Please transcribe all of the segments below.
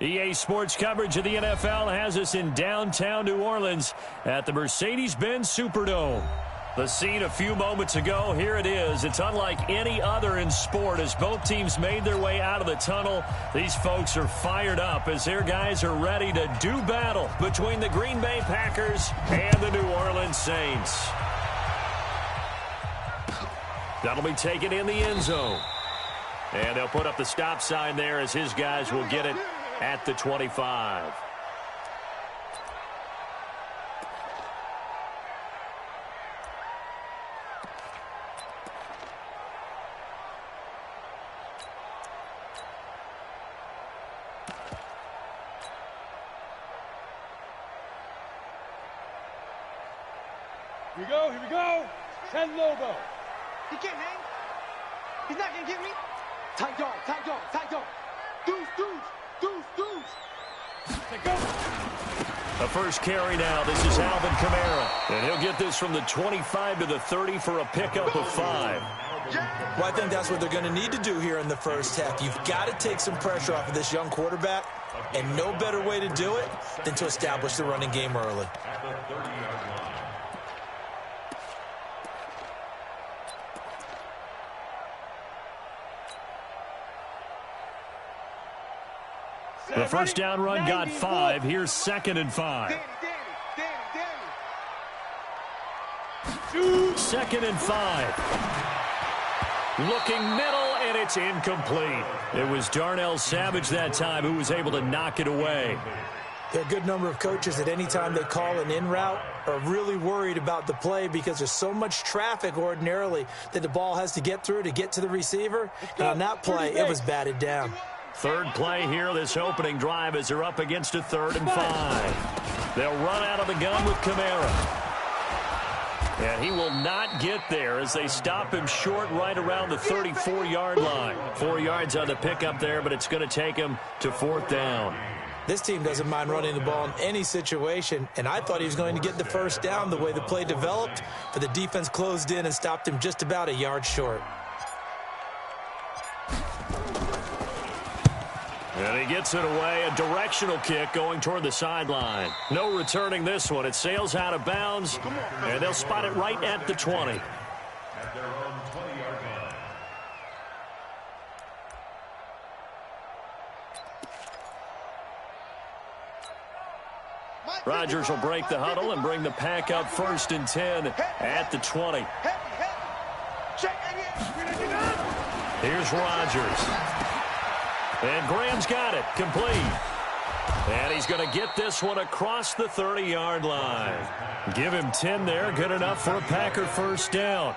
EA Sports coverage of the NFL has us in downtown New Orleans at the Mercedes-Benz Superdome. The scene a few moments ago, here it is. It's unlike any other in sport as both teams made their way out of the tunnel. These folks are fired up as their guys are ready to do battle between the Green Bay Packers and the New Orleans Saints. That'll be taken in the end zone. And they'll put up the stop sign there as his guys will get it at the 25. Here we go, here we go. 10 logo. He can't hang. He's not going to get me. Tight dog, tight dog, tight dog. Deuce, deuce, deuce, deuce. Take go. The first carry now. This is Alvin Kamara. And he'll get this from the 25 to the 30 for a pickup of 5. Well, I think that's what they're going to need to do here in the first half. You've got to take some pressure off of this young quarterback, and no better way to do it than to establish the running game early. The first down run got 5. Here's 2nd and 5. Second and 5. Looking middle, and it's incomplete. It was Darnell Savage that time who was able to knock it away. There are a good number of coaches that any time they call an in route are really worried about the play because there's so much traffic ordinarily that the ball has to get through to get to the receiver. And on that play, it was batted down. Third play here, this opening drive as they're up against a 3rd and 5. They'll run out of the gun with Kamara. And he will not get there as they stop him short right around the 34-yard line. 4 yards on the pickup there, but it's going to take him to 4th down. This team doesn't mind running the ball in any situation, and I thought he was going to get the first down the way the play developed, but the defense closed in and stopped him just about a yard short. And he gets it away, a directional kick going toward the sideline. No returning this one. It sails out of bounds, and they'll spot it right at the 20. At their own 20-yard line. Rodgers will break the huddle and bring the pack up 1st and 10 at the 20. Here's Rodgers. And Graham's got it, complete. And he's going to get this one across the 30-yard line. Give him 10 there, good enough for a Packer first down.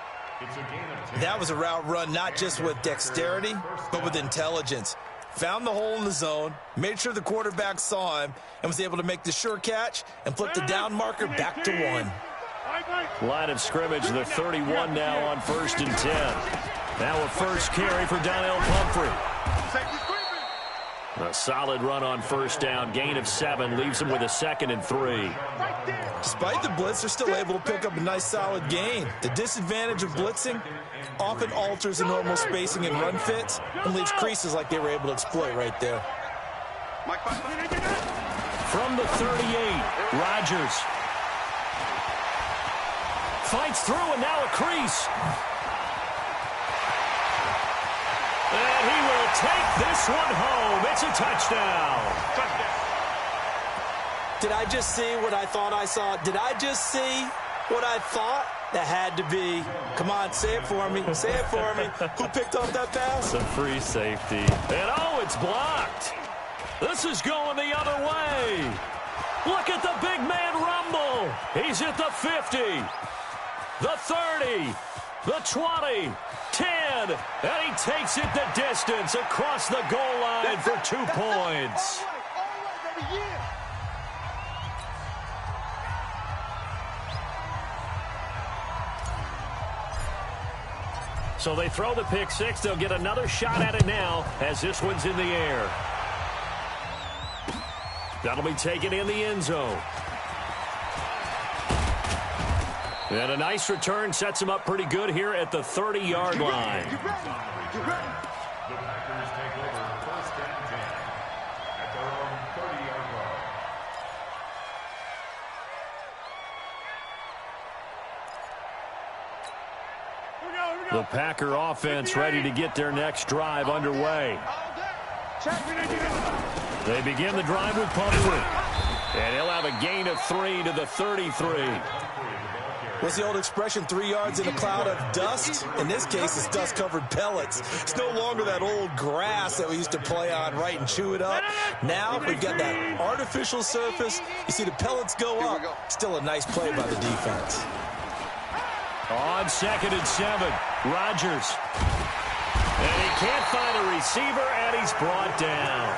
That was a route run not just with dexterity, but with intelligence. Found the hole in the zone, made sure the quarterback saw him, and was able to make the sure catch and flip the down marker back to 1. Line of scrimmage, the 31 now on 1st and 10. Now a first carry for Donnell Pumphrey. A solid run on 1st down, gain of 7, leaves him with a 2nd and 3. Despite the blitz, they're still able to pick up a nice solid gain. The disadvantage of blitzing often alters the normal spacing and run fits and leaves creases like they were able to exploit right there. From the 38, Rodgers fights through and now a crease. And he will take this one home. It's a touchdown. Did I just see what I thought I saw? Did I just see what I thought? That had to be. Come on, say it for me. Say it for me. Who picked up that pass? A free safety. And oh, it's blocked. This is going the other way. Look at the big man rumble. He's at the 50, the 30, the 20. 10, and he takes it the distance across the goal line for 2 points. So they throw the pick 6. They'll get another shot at it now as this one's in the air. That'll be taken in the end zone. And a nice return sets him up pretty good here at the 30-yard line. The Packers take over 1st and 10 at their own The Packer offense ready to get their next drive underway. They begin the drive with Pumphrey. And he'll have a gain of 3 to the 33. What's the old expression, 3 yards in a cloud of dust? In this case, it's dust-covered pellets. It's no longer that old grass that we used to play on, right, and chew it up. Now we've got that artificial surface. You see the pellets go up. Still a nice play by the defense. On 2nd and 7, Rodgers. And he can't find a receiver, and he's brought down.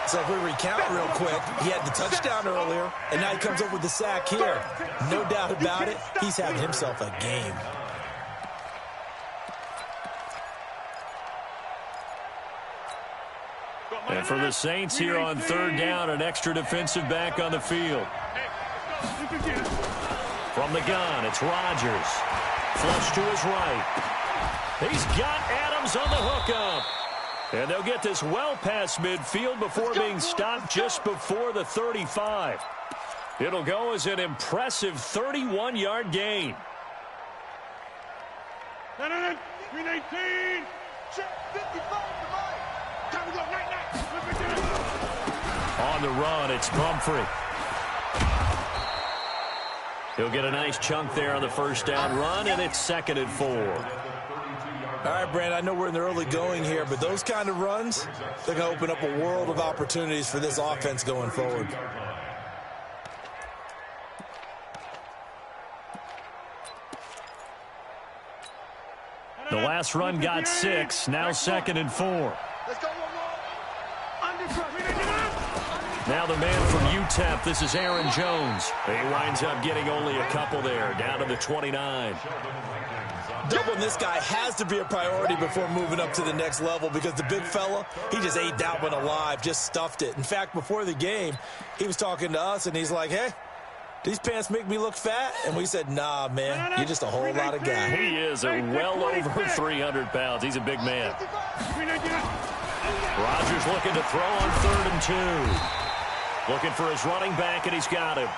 So if we recount real quick, he had the touchdown earlier, and now he comes up with the sack here. No doubt about it, he's having himself a game. And for the Saints here on 3rd down, an extra defensive back on the field. From the gun, it's Rodgers. Flush to his right. He's got Adams on the hookup. And they'll get this well past midfield before being stopped just before the 35. It'll go as an impressive 31-yard gain. 319. On the run, it's Pumphrey. He'll get a nice chunk there on the 1st down run, and it's 2nd and 4. All right, Brand, I know we're in the early going here, but those kind of runs, they're going to open up a world of opportunities for this offense going forward. The last run got 6, now 2nd and 4. Let's go one more. Under pressure. Now the man from UTEP, this is Aaron Jones. He winds up getting only a couple there, down to the 29. Doubling this guy has to be a priority before moving up to the next level because the big fella, he just ate that one alive, just stuffed it. In fact, before the game, he was talking to us, and he's like, hey, these pants make me look fat? And we said, nah, man, you're just a whole lot of guy. He is a well over 300 pounds. He's a big man. Rodgers looking to throw on 3rd and 2. Looking for his running back, and he's got him.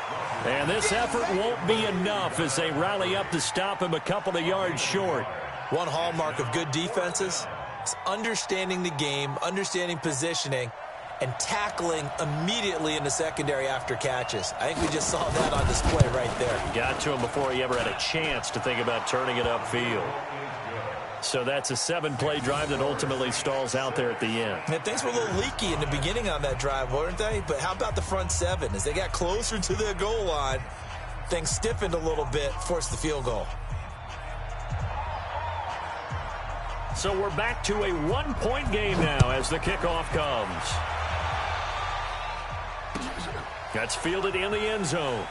And this effort won't be enough as they rally up to stop him a couple of yards short. One hallmark of good defenses is understanding the game, understanding positioning, and tackling immediately in the secondary after catches. I think we just saw that on display right there. Got to him before he ever had a chance to think about turning it upfield. So that's a 7-play drive that ultimately stalls out there at the end. And things were a little leaky in the beginning on that drive, weren't they? But how about the front 7? As they got closer to their goal line, things stiffened a little bit, forced the field goal. So we're back to a 1-point game now as the kickoff comes. That's fielded in the end zone.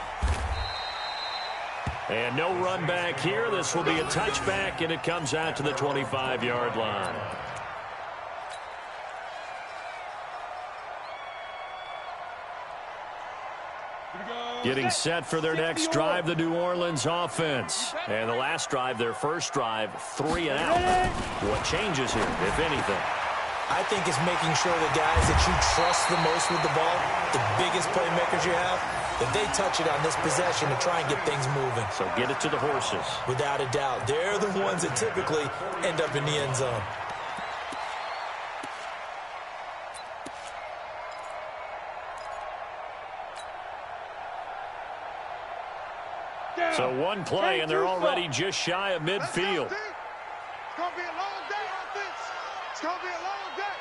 And no run back here. This will be a touchback, and it comes out to the 25-yard line. Getting set for their next drive, the New Orleans offense. And the last drive, their first drive, 3 and out. What changes here, if anything? I think it's making sure the guys that you trust the most with the ball, the biggest playmakers you have, that they touch it on this possession to try and get things moving. So get it to the horses. Without a doubt. They're the ones that typically end up in the end zone. So one play, and they're already just shy of midfield. It's going to be a long day, offense. It's going to be a long day.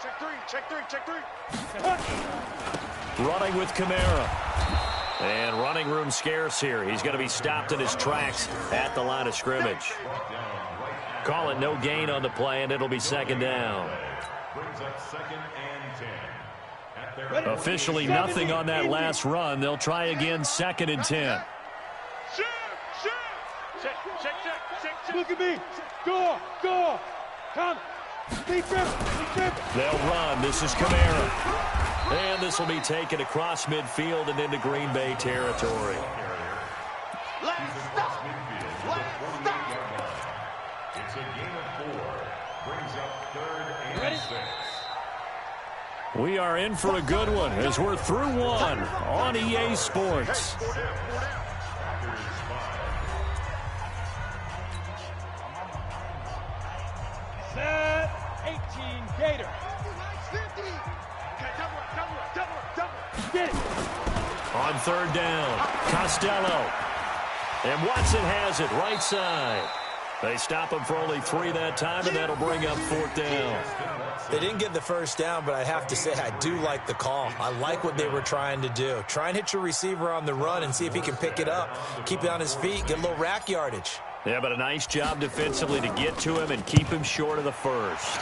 Check 3, check 3, check 3. Running with Kamara. And running room scarce here. He's going to be stopped in his tracks at the line of scrimmage. Call it no gain on the play, and it'll be 2nd down. Officially nothing on that last run. They'll try again 2nd and 10. Look at me. Go. Come. They'll run. This is Kamara. And this will be taken across midfield and into Green Bay territory. Let's stop. Ready? We are in for a good one as we're through one on EA Sports. Set 18 Gator. Get it. On third down, Costello. And Watson has it right side. They stop him for only 3 that time, and that'll bring up 4th down. They didn't get the first down, but I have to say I do like the call. I like what they were trying to do. Try and hit your receiver on the run and see if he can pick it up, keep it on his feet, get a little rack yardage. Yeah, but a nice job defensively to get to him and keep him short of the first.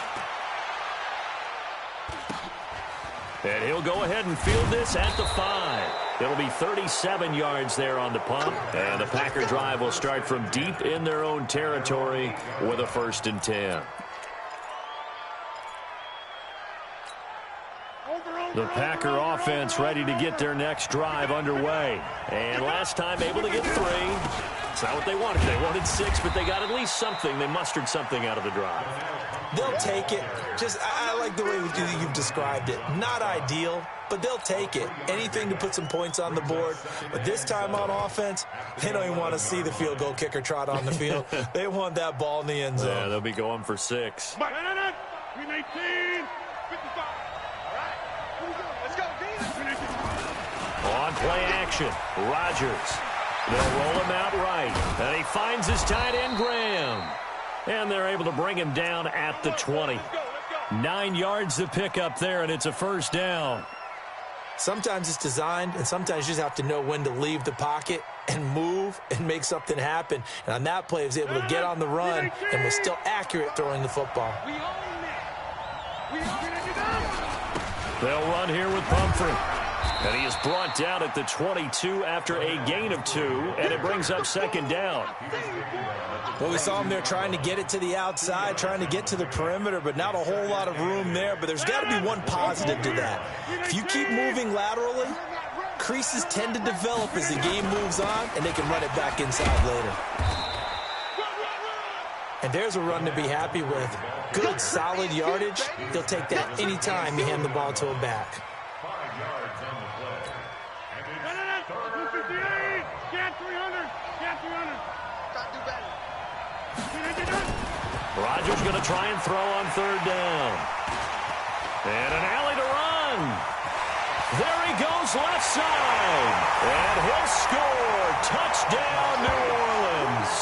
And he'll go ahead and field this at the 5. It'll be 37 yards there on the punt. And the Packer drive will start from deep in their own territory with a 1st and 10. The Packer offense ready to get their next drive underway. And last time able to get 3. It's not what they wanted. They wanted 6, but they got at least something. They mustered something out of the drive. They'll take it. I like the way you've described it. Not ideal, but they'll take it. Anything to put some points on the board. But this time on offense, they don't even want to see the field goal kicker trot on the field. They want that ball in the end zone. Yeah, they'll be going for 6. 18, 55. Let's go, Dean. On play action, Rodgers. They'll roll him out right. And he finds his tight end, Graham. And they're able to bring him down at the 20. 9 yards to pick up there, and it's a 1st down. Sometimes it's designed, and sometimes you just have to know when to leave the pocket and move and make something happen. And on that play, he was able to get on the run and was still accurate throwing the football. They'll run here with Pumphrey. And he is brought down at the 22 after a gain of 2, and it brings up 2nd down. Well, we saw him there trying to get it to the outside, trying to get to the perimeter, but not a whole lot of room there. But there's got to be one positive to that. If you keep moving laterally, creases tend to develop as the game moves on, and they can run it back inside later. And there's a run to be happy with. Good, solid yardage. They'll take that anytime you hand the ball to a back. Rodgers going to try and throw on 3rd down. And an alley to run. There he goes left side. And he'll score. Touchdown, New Orleans.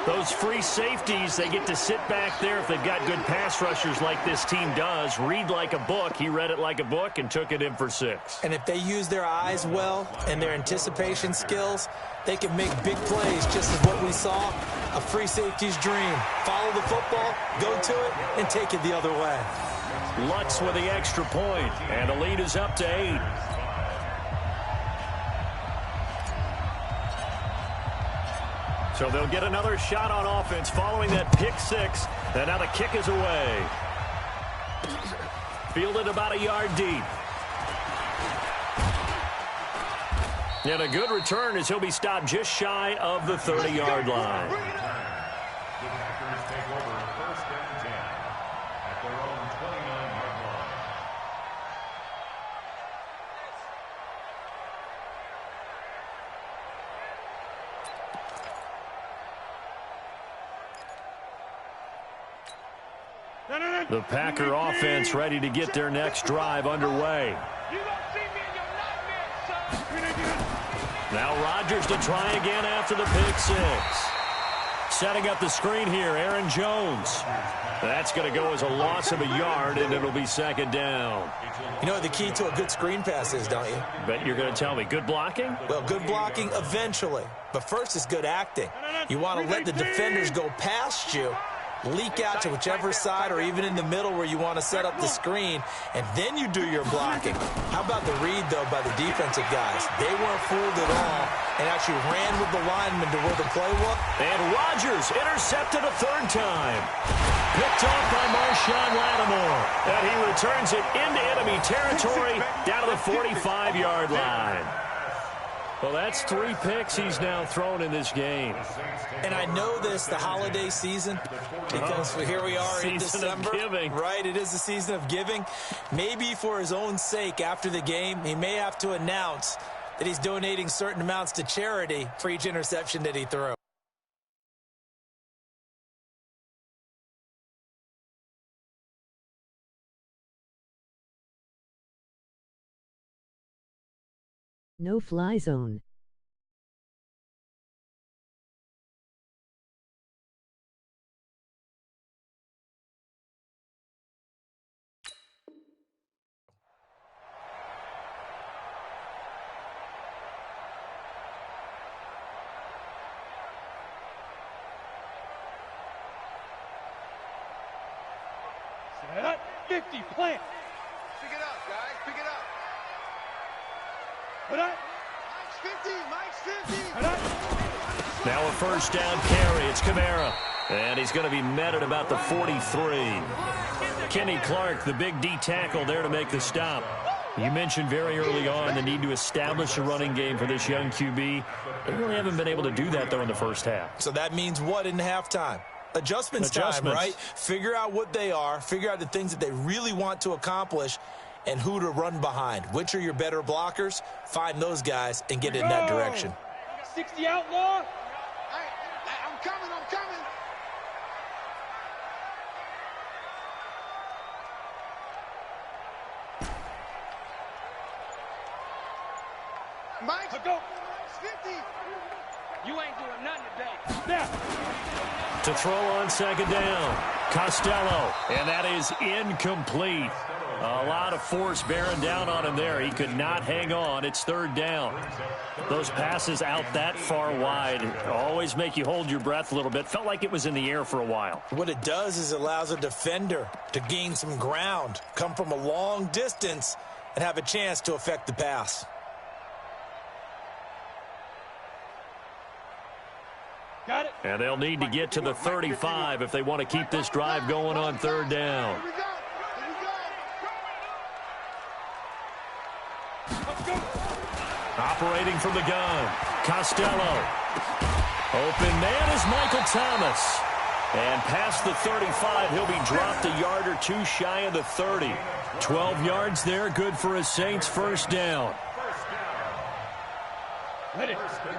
Those free safeties, they get to sit back there if they've got good pass rushers like this team does. Read like a book. He read it like a book and took it in for 6. And if they use their eyes well and their anticipation skills, they can make big plays, just as what we saw, a free safety's dream. Follow the football, go to it, and take it the other way. Lutz with the extra point, and the lead is up to 8. So they'll get another shot on offense following that pick 6, and now the kick is away. Fielded about a yard deep. And a good return as he'll be stopped just shy of the 30-yard line. The Packers take over 1st and 10 at their own 29-yard line. The Packer offense ready to get their next drive underway. Now Rodgers to try again after the pick 6. Setting up the screen here, Aaron Jones. That's going to go as a loss of a yard, and it'll be 2nd down. You know what the key to a good screen pass is, don't you? Bet you're going to tell me. Good blocking? Well, good blocking eventually. But first is good acting. You want to let the defenders go past you, leak out to whichever side or even in the middle where you want to set up the screen, and then you do your blocking. How about the read, though, by the defensive guys? They weren't fooled at all and actually ran with the lineman to where the play was. And Rodgers intercepted a 3rd time. Picked off by Marshawn Lattimore. And he returns it into enemy territory down to the 45-yard line. Well, that's 3 picks he's now thrown in this game. And I know this, the holiday season, because here we are in December. Season of giving. Right, it is the season of giving. Maybe for his own sake, after the game, he may have to announce that he's donating certain amounts to charity for each interception that he throws. No-fly zone. Set up. 50, plant. Pick it up, guys. Pick it up. Put up. Mike's 50. Put up. Now a first down carry. It's Kamara. And he's going to be met at about the 43. Kenny Clark, the big D tackle there to make the stop. You mentioned very early on the need to establish a running game for this young QB. They really haven't been able to do that, though, in the first half. So that means what in halftime? Adjustments time, right? Figure out what they are, figure out the things that they really want to accomplish, and who to run behind. Which are your better blockers? Find those guys and get in that direction. 60 outlaw. I'm coming. Mike's Go. 50. You ain't doing nothing today. Snap. To throw on second down, Costello, and that is incomplete. A lot of force bearing down on him there. He could not hang on. It's third down. Those passes out that far wide always make you hold your breath a little bit. Felt like it was in the air for a while. What it does is it allows a defender to gain some ground, come from a long distance, and have a chance to affect the pass. Got it. And they'll need to get to the 35 if they want to keep this drive going on third down. Here we go. Let's go. Operating from the gun, Costello. Open man is Michael Thomas. And past the 35, he'll be dropped a yard or two shy of the 30. 12 yards there, good for a Saints first down.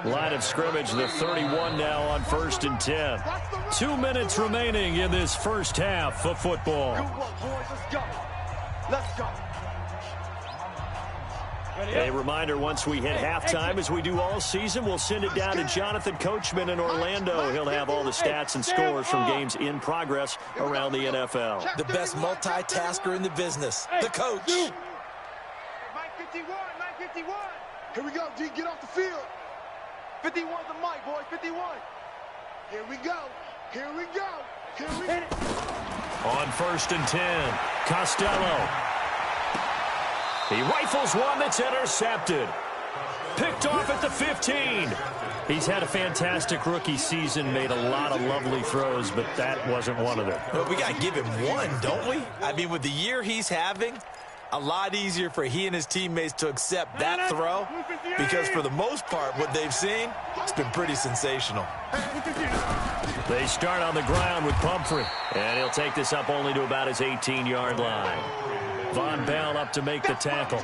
Line of scrimmage, the 31 now on 1st and 10. 2 minutes remaining in this first half of football. Good work, boys. Let's go. A reminder, once we hit halftime, as we do all season, we'll send it down to Jonathan Coachman in Orlando. He'll have all the stats and scores from games in progress around the NFL. The best multitasker in the business, the coach. Mike 51. Here we go, D. Get off the field. 51's the mic, boys. 51. Here we go. On 1st and 10, Costello. He rifles one that's intercepted. Picked off at the 15. He's had a fantastic rookie season, made a lot of lovely throws, but that wasn't one of them. Well, we got to give him one, don't we? I mean, with the year he's having, a lot easier for he and his teammates to accept that throw, because for the most part, what they've seen, it's been pretty sensational. They start on the ground with Pumphrey, and he'll take this up only to about his 18-yard line. Von Bell up to make the tackle.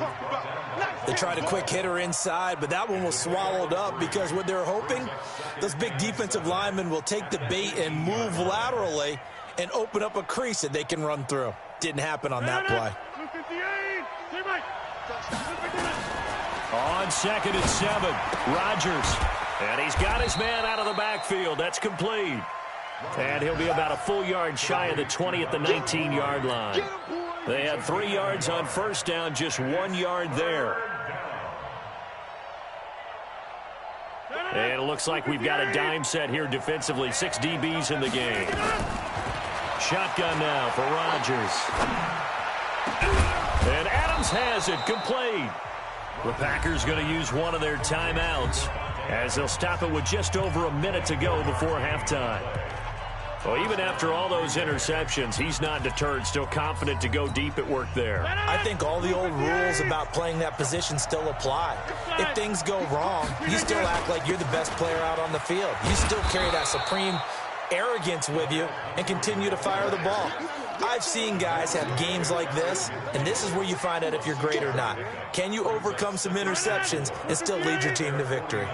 They tried a quick hitter inside, but that one was swallowed up because what they're hoping, those big defensive linemen will take the bait and move laterally and open up a crease that they can run through. Didn't happen on that play. On 2nd and 7, Rodgers. And he's got his man out of the backfield. That's complete. And he'll be about a full yard shy of the 20 at the 19-yard line. They had 3 yards on first down, just 1 yard there. And it looks like we've got a dime set here defensively. 6 DBs in the game. Shotgun now for Rodgers. And Adams has it, complete. The Packers going to use one of their timeouts as they'll stop it with just over a minute to go before halftime. Well, even after all those interceptions, he's not deterred, still confident to go deep at work there. I think all the old rules about playing that position still apply. If things go wrong, you still act like you're the best player out on the field. You still carry that supreme arrogance with you and continue to fire the ball. I've seen guys have games like this, and this is where you find out if you're great or not. Can you overcome some interceptions and still lead your team to victory?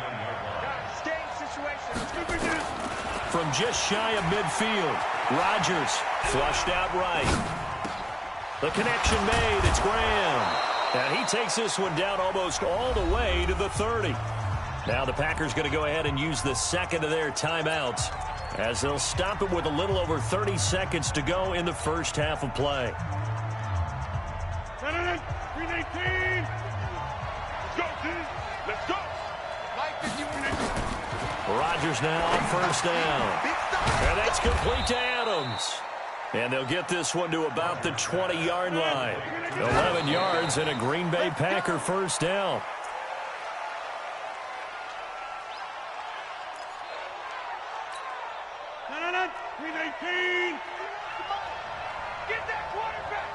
From just shy of midfield, Rodgers flushed out right. The connection made. It's Graham. And he takes this one down almost all the way to the 30. Now the Packers going to go ahead and use the second of their timeouts as they'll stop it with a little over 30 seconds to go in the first half of play. 319. Let's go, team. Let's go. Rodgers now on first down. And that's complete to Adams. And they'll get this one to about the 20-yard line. 11 yards and a Green Bay Packer first down. No. 319. Get that quarterback.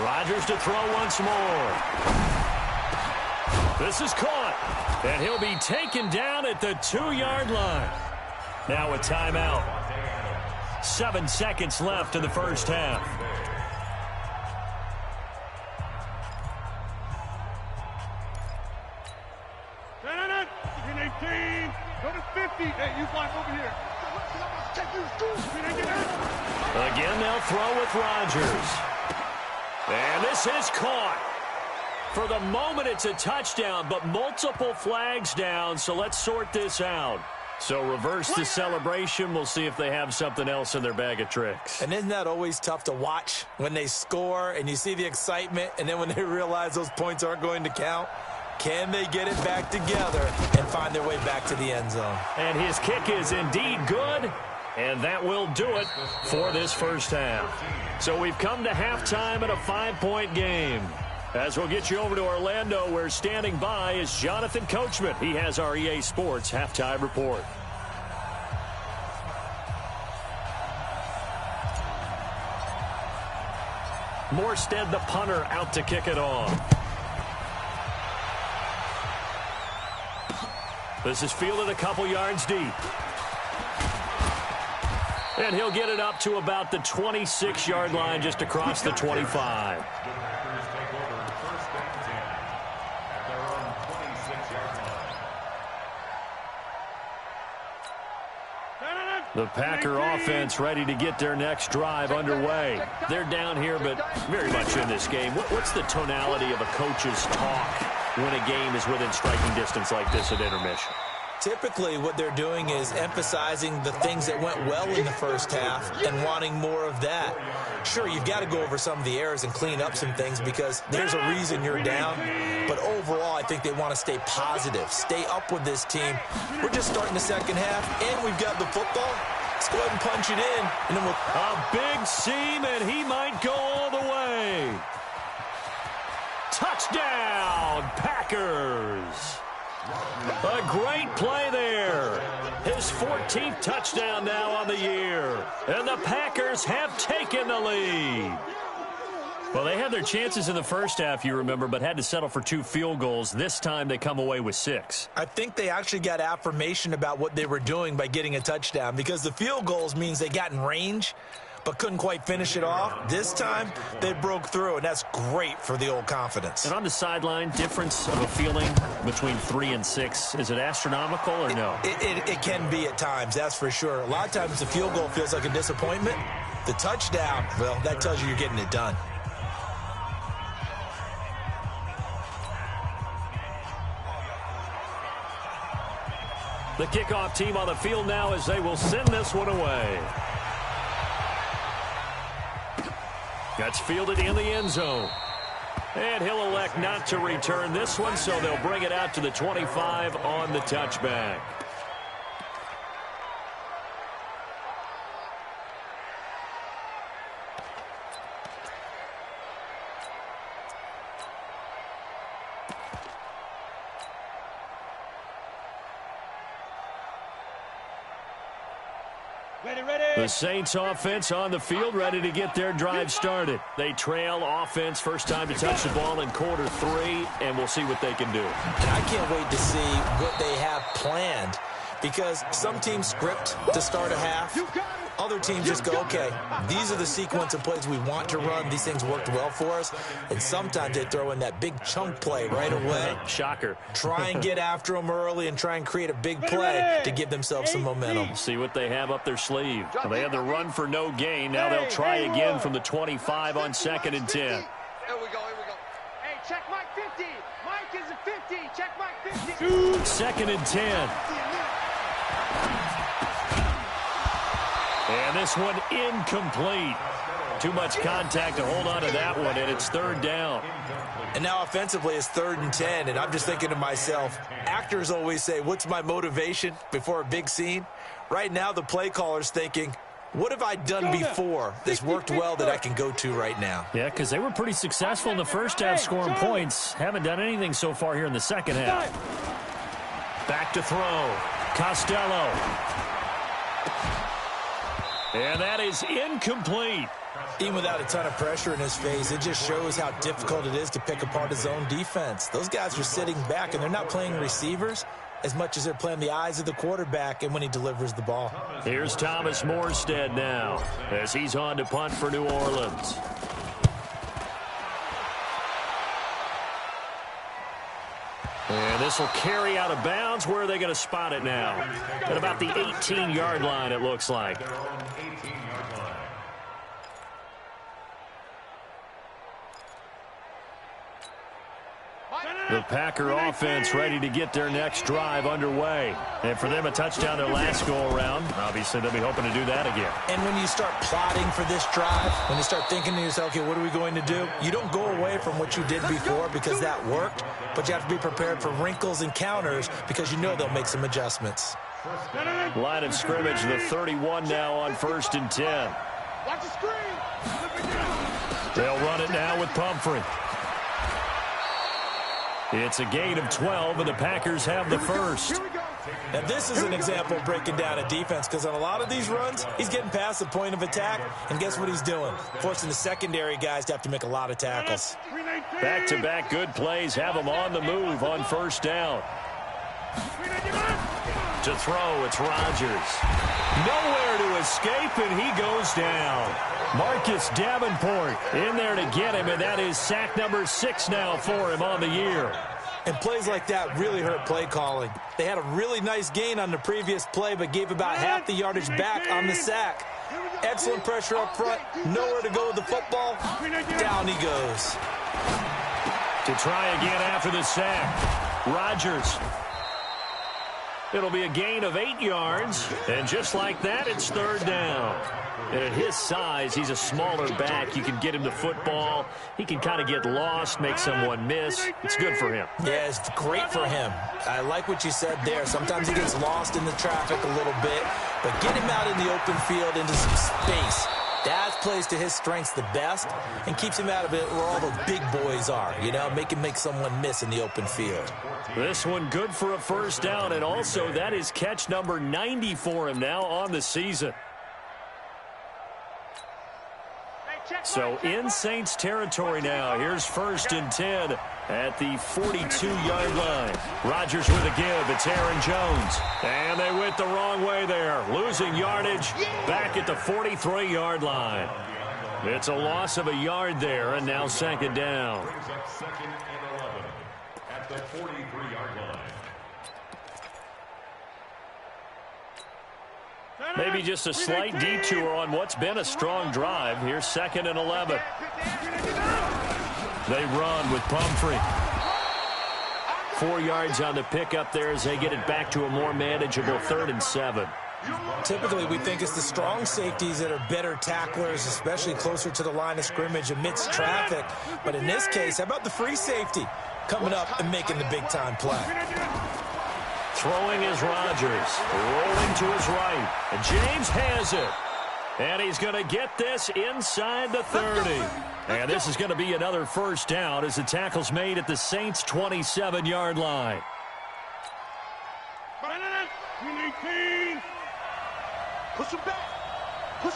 Rodgers to throw once more. This is caught. And he'll be taken down at the 2-yard line. Now a timeout. 7 seconds left in the first half. No. 319. Go to 50. Hey, you fly over here. Again, they'll throw with Rodgers. And this is caught. For the moment, it's a touchdown, but multiple flags down, so let's sort this out. So reverse the celebration. We'll see if they have something else in their bag of tricks. And isn't that always tough to watch when they score and you see the excitement, and then when they realize those points aren't going to count? Can they get it back together and find their way back to the end zone? And his kick is indeed good, and that will do it for this first half. So we've come to halftime in a 5-point game. As we'll get you over to Orlando, where standing by is Jonathan Coachman. He has our EA Sports halftime report. Morstead, the punter, out to kick it off. This is fielded a couple yards deep. And he'll get it up to about the 26-yard line, just across the 25. The Packer offense ready to get their next drive underway. They're down here, but very much in this game. What's the tonality of a coach's talk when a game is within striking distance like this at intermission? Typically, what they're doing is emphasizing the things that went well in the first half and wanting more of that. Sure, you've got to go over some of the errors and clean up some things because there's a reason you're down. But overall, I think they want to stay positive, stay up with this team. We're just starting the second half, and we've got the football. Let's go ahead and punch it in. And then a big seam, and he might go all the way. Touchdown, Packers. A great play there. His 14th touchdown now on the year. And the Packers have taken the lead. Well, they had their chances in the first half, you remember, but had to settle for 2 field goals. This time they come away with 6. I think they actually got affirmation about what they were doing by getting a touchdown because the field goals means they got in range but couldn't quite finish it off. This time, they broke through, and that's great for the old confidence. And on the sideline, difference of a feeling between 3 and 6, is it astronomical or no? It can be at times, that's for sure. A lot of times the field goal feels like a disappointment. The touchdown, well, that tells you you're getting it done. The kickoff team on the field now as they will send this one away. That's fielded in the end zone. And he'll elect not to return this one, so they'll bring it out to the 25 on the touchback. The Saints offense on the field, ready to get their drive started. They trail offense, first time to touch the ball in quarter 3, and we'll see what they can do. And I can't wait to see what they have planned, because some teams script to start a half. Other teams just go, okay, these are the sequence of plays we want to run. These things worked well for us. And sometimes they throw in that big chunk play right away. Shocker. Try and get after them early and try and create a big play to give themselves some momentum. See what they have up their sleeve. Well, they had the run for no gain. Now they'll try again from the 25 on 2nd and 10. Here we go. Hey, check Mike 50. Mike is a 50. Check Mike 50. 2nd and 10. And this one incomplete. Too much contact to hold on to that one, and it's 3rd down. And now offensively it's 3rd and 10, and I'm just thinking to myself, actors always say, what's my motivation before a big scene? Right now the play caller's thinking, what have I done before that's worked well that I can go to right now? Yeah, because they were pretty successful in the first half scoring points. Haven't done anything so far here in the second half. Back to throw. Costello. And that is incomplete. Even without a ton of pressure in his face, it just shows how difficult it is to pick apart his own defense. Those guys are sitting back, and they're not playing receivers as much as they're playing the eyes of the quarterback and when he delivers the ball. Here's Thomas Morstead now as he's on to punt for New Orleans. And this will carry out of bounds. Where are they going to spot it now? At about the 18-yard line, it looks like. The Packer offense ready to get their next drive underway. And for them, a touchdown their last go-around. Obviously, they'll be hoping to do that again. And when you start plotting for this drive, when you start thinking to yourself, okay, what are we going to do? You don't go away from what you did before because that worked, but you have to be prepared for wrinkles and counters because you know they'll make some adjustments. Line of scrimmage, the 31 now on 1st and 10. Watch the screen. They'll run it now with Pumphrey. It's a gain of 12, and the Packers have the first. Now, this is an example of breaking down a defense, because on a lot of these runs, he's getting past the point of attack, and guess what he's doing? Forcing the secondary guys to have to make a lot of tackles. Back-to-back good plays have them on the move on 1st down. To throw, it's Rodgers. Nowhere to escape, and he goes down. Marcus Davenport in there to get him, and that is sack number 6 now for him on the year. And plays like that really hurt play calling. They had a really nice gain on the previous play, but gave about half the yardage back on the sack. Excellent pressure up front, nowhere to go with the football. Down he goes. To try again after the sack, Rodgers. It'll be a gain of 8 yards, and just like that, it's 3rd down. And at his size, he's a smaller back. You can get him the football. He can kind of get lost, make someone miss. It's good for him. Yeah, it's great for him. I like what you said there. Sometimes he gets lost in the traffic a little bit, but get him out in the open field into some space. That plays to his strengths the best and keeps him out of it where all the big boys are, you know, make someone miss in the open field. This one good for a 1st down, and also that is catch number 90 for him now on the season. So in Saints territory now. Here's 1st and 10 at the 42-yard line. Rodgers with a give. It's Aaron Jones. And they went the wrong way there. Losing yardage back at the 43-yard line. It's a loss of a yard there, and now 2nd down. Brings up 2nd and 11 at the 43-yard line. Maybe just a slight detour on what's been a strong drive. Here's 2nd and 11. They run with Pumphrey. 4 yards on the pickup there as they get it back to a more manageable 3rd and 7. Typically, we think it's the strong safeties that are better tacklers, especially closer to the line of scrimmage amidst traffic. But in this case, how about the free safety coming up and making the big-time play? Throwing is Rodgers. Rolling to his right. And James has it. And he's going to get this inside the 30. And this is going to be another 1st down as the tackle's made at the Saints' 27-yard line. Push him back.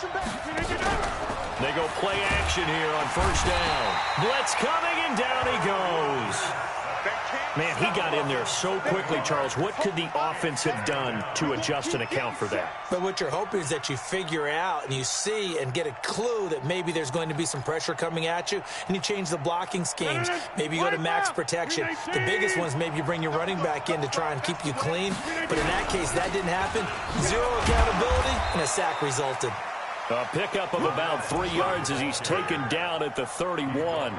They go play action here on first down. Blitz coming, and down he goes. Man, he got in there so quickly, Charles. What could the offense have done to adjust and account for that? But what you're hoping is that you figure out and you see and get a clue that maybe there's going to be some pressure coming at you, and you change the blocking schemes. Maybe you go to max protection. The biggest ones, maybe you bring your running back in to try and keep you clean. But in that case, that didn't happen. Zero accountability, and a sack resulted. A pickup of about 3 yards as he's taken down at the 31.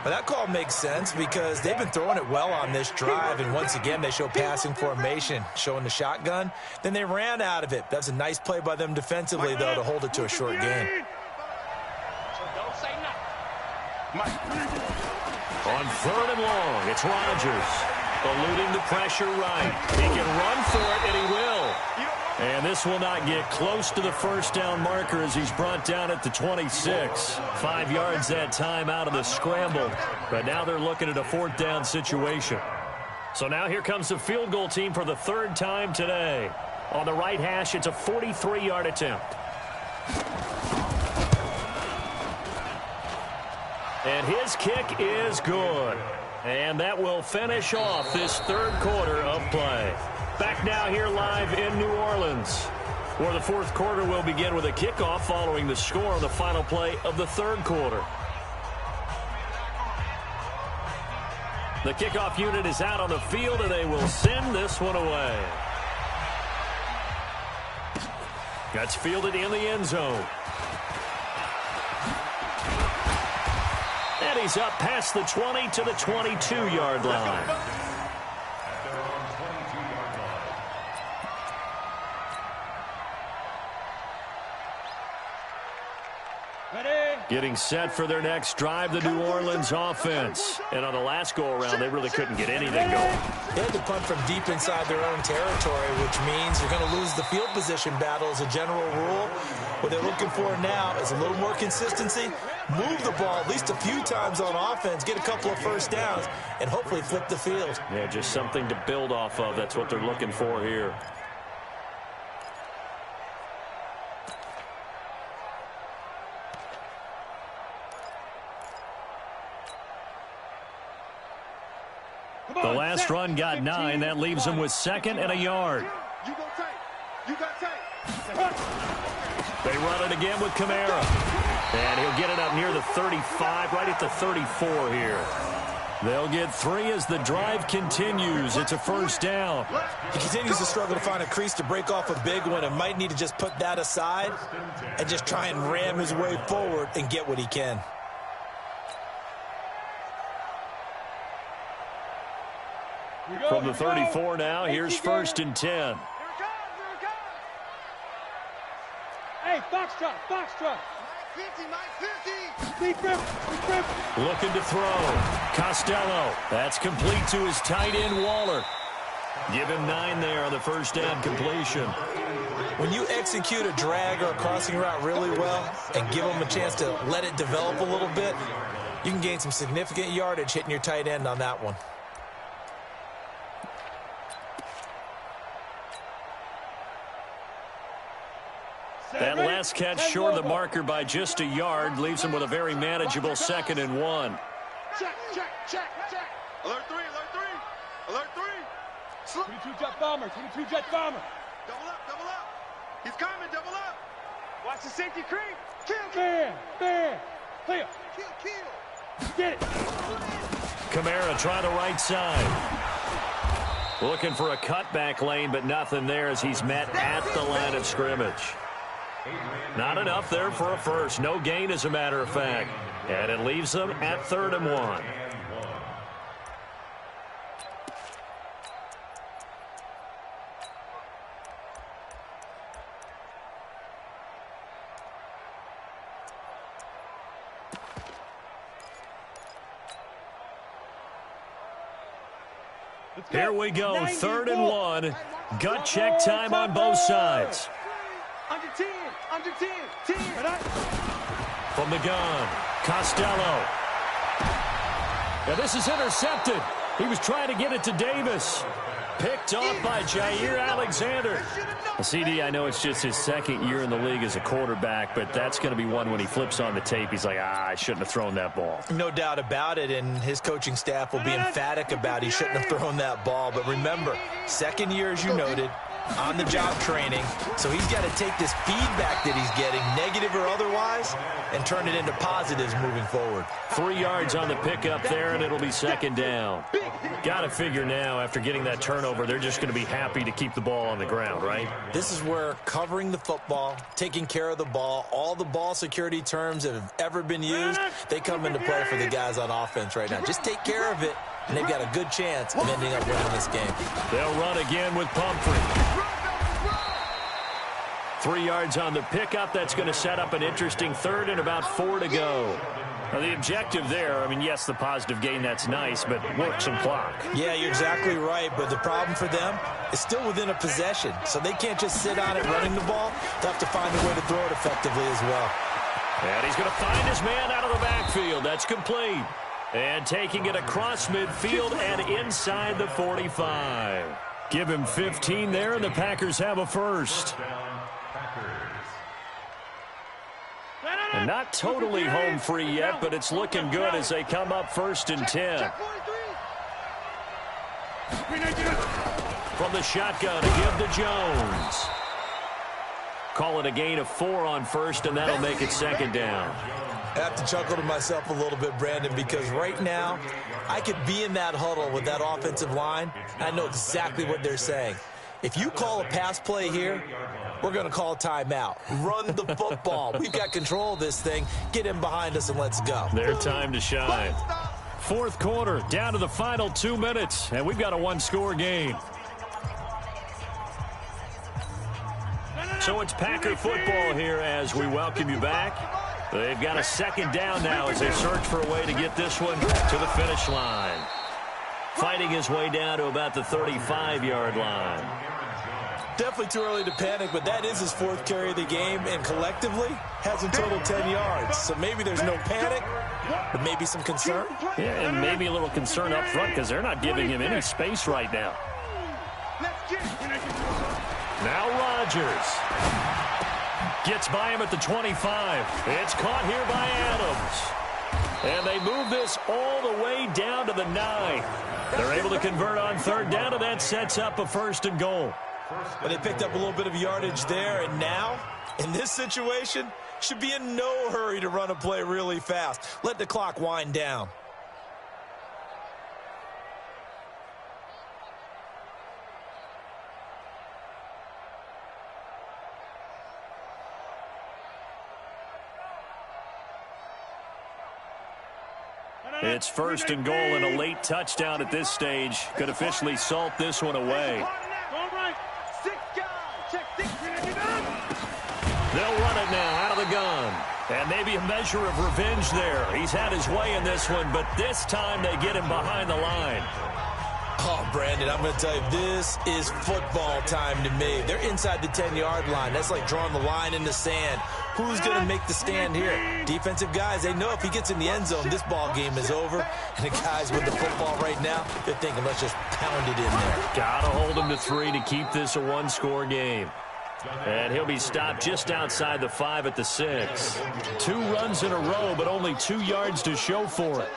Well, that call makes sense because they've been throwing it well on this drive, and once again, they show passing formation, showing the shotgun. Then they ran out of it. That's a nice play by them defensively, though, to hold it to a short gain. On 3rd and long, it's Rodgers. Eluding the pressure right. He can run for it, and he will. And this will not get close to the first down marker as he's brought down at the 26. 5 yards that time out of the scramble. But now they're looking at a 4th down situation. So now here comes the field goal team for the 3rd time today. On the right hash, it's a 43-yard attempt. And his kick is good. And that will finish off this 3rd quarter of play. Back now here live in New Orleans, where the 4th quarter will begin with a kickoff following the score on the final play of the 3rd quarter. The kickoff unit is out on the field, and they will send this one away. That's fielded in the end zone. And he's up past the 20 to the 22-yard line. Getting set for their next drive, the New Orleans offense. And on the last go-around, they really couldn't get anything going. They had to punt from deep inside their own territory, which means you're going to lose the field position battle as a general rule. What they're looking for now is a little more consistency, move the ball at least a few times on offense, get a couple of first downs, and hopefully flip the field. Yeah, just something to build off of. That's what they're looking for here. The last run got 9. That leaves him with 2nd and a yard. You go tight. You got tight. They run it again with Kamara. And he'll get it up near the 35, right at the 34 here. They'll get 3 as the drive continues. It's a first down. He continues to struggle to find a crease to break off a big one and might need to just put that aside and just try and ram his way forward and get what he can. From the 34 now, here's 1st and 10. Hey, foxtrot, foxtrot. 50. Looking to throw. Costello. That's complete to his tight end, Waller. Give him 9 there on the first down completion. When you execute a drag or a crossing route really well and give them a chance to let it develop a little bit, you can gain some significant yardage hitting your tight end on that one. That last catch short of the marker by just a yard leaves him with a very manageable 2nd and 1. Check. Alert 3. Alert 3. 22 jet bomber. Double up. He's coming, double up. Watch the safety creep. Kill. Fair. Clear. Kill. Get it. Kamara try the right side. Looking for a cutback lane, but nothing there as he's met at the line of scrimmage. Not enough there for a first. No gain, as a matter of fact. And it leaves them at 3rd and 1. Here we go, 3rd and 1. Gut check time on both sides. Under 10. From the gun, Costello. Now this is intercepted. He was trying to get it to Davis. picked off by Jair Alexander. CD, I know it's just his second year in the league as a quarterback, but that's going to be one when he flips on the tape. He's like, I shouldn't have thrown that ball. No doubt about it, and his coaching staff will be emphatic about he shouldn't have thrown that ball. But remember, second year, as you noted, on-the-job training, so he's got to take this feedback that he's getting, negative or otherwise, and turn it into positives moving forward. 3 yards on the pickup there, and it'll be second down. Got to figure now, after getting that turnover, they're just going to be happy to keep the ball on the ground, right? This is where covering the football, taking care of the ball, all the ball security terms that have ever been used, they come into play for the guys on offense right now. Just take care of it, and they've got a good chance of ending up winning this game. They'll run again with Pumphrey. 3 yards on the pickup. That's going to set up an interesting third and about 4 to go. Now, the objective there, I mean, yes, the positive gain, that's nice, but work some clock. Yeah, you're exactly right, but the problem for them is still within a possession, so they can't just sit on it running the ball. They'll have to find a way to throw it effectively as well. And he's going to find his man out of the backfield. That's complete. And taking it across midfield and inside the 45. Give him 15 there, and the Packers have a first. And not totally home free yet, but it's looking good as they come up 1st and 10. From the shotgun to give to Jones. Call it a gain of 4 on first, and that'll make it second down. I have to chuckle to myself a little bit, Brandon, because right now I could be in that huddle with that offensive line. I know exactly what they're saying. If you call a pass play here, we're going to call a timeout. Run the football. We've got control of this thing. Get in behind us and let's go. Their time to shine. 4th quarter, down to the final 2 minutes, and we've got a 1-score game. So it's Packer football here as we welcome you back. They've got a second down now as they search for a way to get this one to the finish line. Fighting his way down to about the 35-yard line. Definitely too early to panic, but that is his 4th carry of the game, and collectively has him total 10 yards. So maybe there's no panic, but maybe some concern. Yeah, and maybe a little concern up front because they're not giving him any space right now. Now Rodgers gets by him at the 25. It's caught here by Adams. And they move this all the way down to the 9. They're able to convert on 3rd down, and that sets up a 1st and goal. But they picked up a little bit of yardage there, and now, in this situation, should be in no hurry to run a play really fast. Let the clock wind down. It's 1st and goal, and a late touchdown at this stage could officially salt this one away. They'll run it now out of the gun. And maybe a measure of revenge there. He's had his way in this one, but this time they get him behind the line. Oh, Brandon, I'm going to tell you, this is football time to me. They're inside the 10-yard line. That's like drawing the line in the sand. Who's going to make the stand here? Defensive guys, they know if he gets in the end zone, this ball game is over. And the guys with the football right now, they're thinking, let's just pound it in there. Got to hold him to 3 to keep this a 1-score game. And he'll be stopped just outside the 5 at the 6. 2 runs in a row, but only 2 yards to show for it.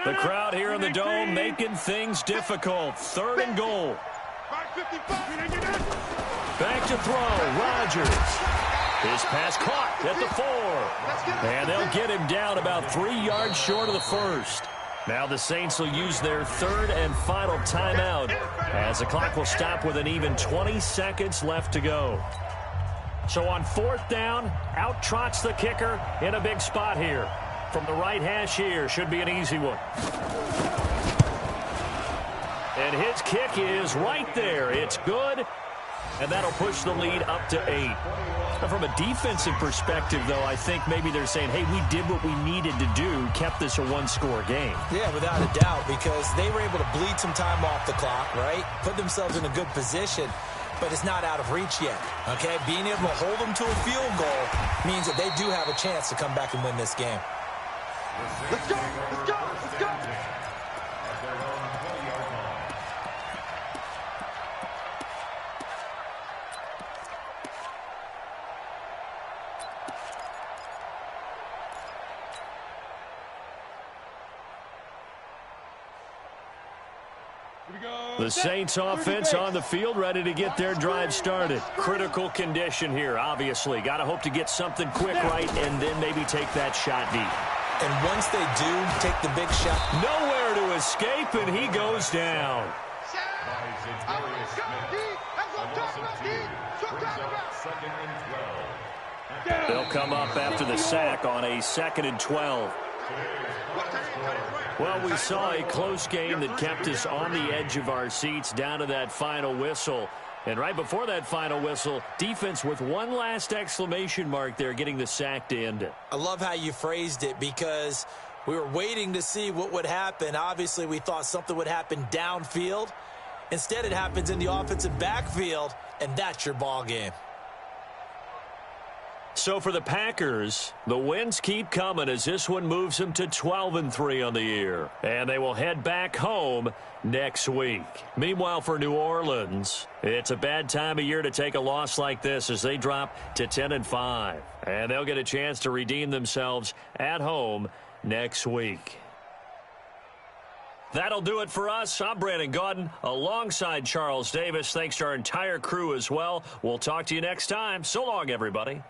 The crowd here in the Dome making things difficult. 3rd and goal. Back to throw. Rodgers. His pass caught at the 4. And they'll get him down about 3 yards short of the 1st. Now the Saints will use their 3rd and final timeout as the clock will stop with an even 20 seconds left to go. So on 4th down, out trots the kicker in a big spot here. From the right hash here, should be an easy one. And his kick is right there. It's good. And that'll push the lead up to 8. Now, from a defensive perspective, though, I think maybe they're saying, hey, we did what we needed to do, kept this a one-score game. Yeah, without a doubt, because they were able to bleed some time off the clock, right? Put themselves in a good position, but it's not out of reach yet, okay? Being able to hold them to a field goal means that they do have a chance to come back and win this game. Let's go! Let's go! Let's go! The Saints offense on the field, ready to get their drive started. Critical condition here, obviously. Got to hope to get something quick right and then maybe take that shot deep. And once they do take the big shot, nowhere to escape, and he goes down. They'll come up after the sack on a 2nd and 12. Well, we saw a close game that kept us on the edge of our seats down to that final whistle. And right before that final whistle, defense with one last exclamation mark there, getting the sack to end it. I love how you phrased it, because we were waiting to see what would happen. Obviously, we thought something would happen downfield. Instead, it happens in the offensive backfield, and that's your ball game. So for the Packers, the wins keep coming as this one moves them to 12-3 on the year. And they will head back home next week. Meanwhile, for New Orleans, it's a bad time of year to take a loss like this as they drop to 10-5. And they'll get a chance to redeem themselves at home next week. That'll do it for us. I'm Brandon Gaudin alongside Charles Davis. Thanks to our entire crew as well. We'll talk to you next time. So long, everybody.